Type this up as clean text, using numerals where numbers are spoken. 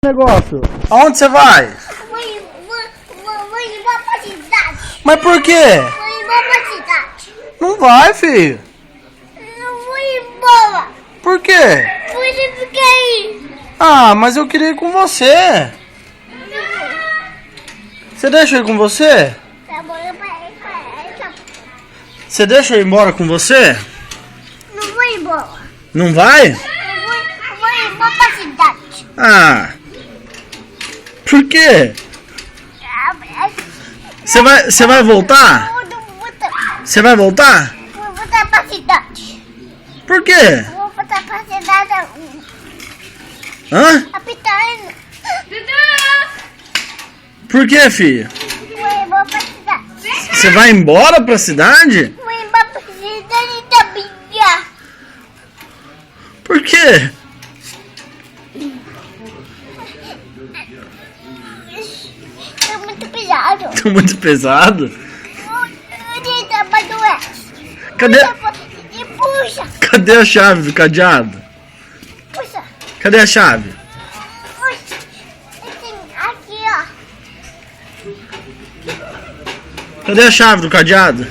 negócio. Aonde você vai? Vou embora pra cidade. Mas por quê? Vou embora pra cidade. Não vai, filho. Eu vou embora. Por quê? Você fica aí. Ah, mas eu queria ir com você. Você deixa eu ir com você? Tá bom, Você deixa eu ir embora com você? não vou embora. Não vai? Eu vou embora pra cidade. Ah. Por quê? Você vai voltar? Você vai voltar? Vou voltar pra cidade. Por quê? Vou voltar pra cidade. Hã? A Pitaina. Por quê, filho? Vou embora pra cidade. Você vai embora pra cidade? Vou embora pra cidade da Bíblia. Por quê? É muito pesado. Tá muito pesado. Eu tá pra doer. Cadê, E puxa. cadê a chave do cadeado? Puxa. Cadê a chave? Puxa. Aqui, ó. Cadê a chave do cadeado?